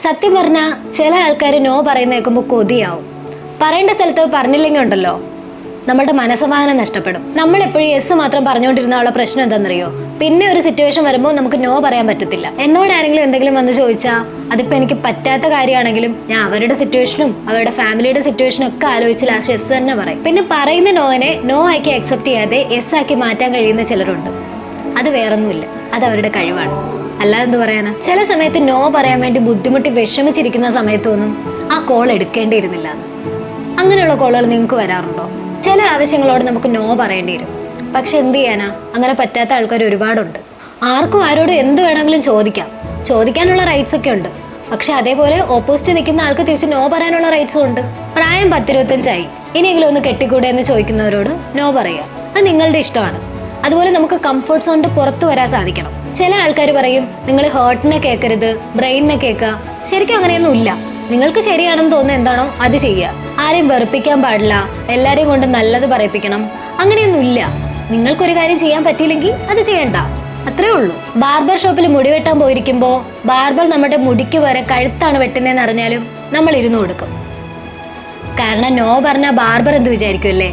സത്യം പറഞ്ഞാൽ ചില ആൾക്കാർ നോ പറയുന്ന കേൾക്കുമ്പോൾ കൊതിയാവും. പറയേണ്ട സ്ഥലത്ത് പറഞ്ഞില്ലെങ്കിൽ ഉണ്ടല്ലോ നമ്മുടെ മനസ്സമാധാനം നഷ്ടപ്പെടും. നമ്മളെപ്പോഴും യെസ് മാത്രം പറഞ്ഞുകൊണ്ടിരുന്ന ഉള്ള പ്രശ്നം എന്താണെന്നറിയോ? പിന്നെ ഒരു സിറ്റുവേഷൻ വരുമ്പോൾ നമുക്ക് നോ പറയാൻ പറ്റത്തില്ല. എന്നോട് ആരെങ്കിലും എന്തെങ്കിലും വന്ന് ചോദിച്ചാൽ അതിപ്പോൾ എനിക്ക് പറ്റാത്ത കാര്യമാണെങ്കിലും ഞാൻ അവരുടെ സിറ്റുവേഷനും അവരുടെ ഫാമിലിയുടെ സിറ്റുവേഷനും ഒക്കെ ആലോചിച്ച് ലാസ്റ്റ് യെസ് തന്നെ പറയും. പിന്നെ പറയുന്ന നോനെ നോ ആക്കി അക്സെപ്റ്റ് ചെയ്യാതെ യെസ് ആക്കി മാറ്റാൻ കഴിയുന്ന ചിലരുണ്ട്. അത് വേറൊന്നുമില്ല, അത് അവരുടെ കഴിവാണ്. അല്ലാതെ എന്ത് പറയാനാ? ചില സമയത്ത് നോ പറയാൻ വേണ്ടി ബുദ്ധിമുട്ടി വിഷമിച്ചിരിക്കുന്ന സമയത്തൊന്നും ആ കോൾ എടുക്കേണ്ടിയിരുന്നില്ല. അങ്ങനെയുള്ള കോളുകൾ നിങ്ങൾക്ക് വരാറുണ്ടോ? ചില ആവശ്യങ്ങളോട് നമുക്ക് നോ പറയേണ്ടി വരും. പക്ഷെ എന്ത് ചെയ്യാനാ? അങ്ങനെ പറ്റാത്ത ആൾക്കാർ ഒരുപാടുണ്ട്. ആർക്കും ആരോടും എന്ത് വേണമെങ്കിലും ചോദിക്കാനുള്ള റൈറ്റ്സ് ഒക്കെ ഉണ്ട്. പക്ഷെ അതേപോലെ ഓപ്പോസിറ്റ് നിൽക്കുന്ന ആൾക്ക് തിരിച്ച് നോ പറയാനുള്ള റൈറ്റ്സും ഉണ്ട്. പ്രായം 10-25 ഇനിയെങ്കിലും ഒന്ന് കെട്ടിക്കൂടെ എന്ന് ചോദിക്കുന്നവരോട് നോ പറയുക, അത് നിങ്ങളുടെ ഇഷ്ടമാണ്. അതുപോലെ നമുക്ക് കംഫർട്ട് സോണിന്റെ പുറത്തു വരാൻ സാധിക്കണം. ചില ആൾക്കാർ പറയും നിങ്ങൾ ഹേർട്ടിനെ കേൾക്കരുത്, ബ്രെയിനിനെ കേൾക്കുക. ശരിക്കും അങ്ങനെയൊന്നും ഇല്ല. നിങ്ങൾക്ക് ശരിയാണെന്ന് തോന്നുന്നത് എന്താണോ അത് ചെയ്യുക. ആരെയും വെറുപ്പിക്കാൻ പാടില്ല, എല്ലാരെയും കൊണ്ട് നല്ലത് പറയിപ്പിക്കണം, അങ്ങനെയൊന്നും ഇല്ല. നിങ്ങൾക്കൊരു കാര്യം ചെയ്യാൻ പറ്റിയില്ലെങ്കിൽ അത് ചെയ്യണ്ട, അത്രേ ഉള്ളൂ. ബാർബർ ഷോപ്പിൽ മുടി വെട്ടാൻ പോയിരിക്കുമ്പോൾ ബാർബർ നമ്മുടെ മുടിക്ക് വരെ കഴുത്താണ് വെട്ടുന്നതെന്ന് അറിഞ്ഞാലും നമ്മൾ ഇരുന്ന് കൊടുക്കും. കാരണം നോ പറഞ്ഞ ബാർബർ എന്ത് വിചാരിക്കും അല്ലേ?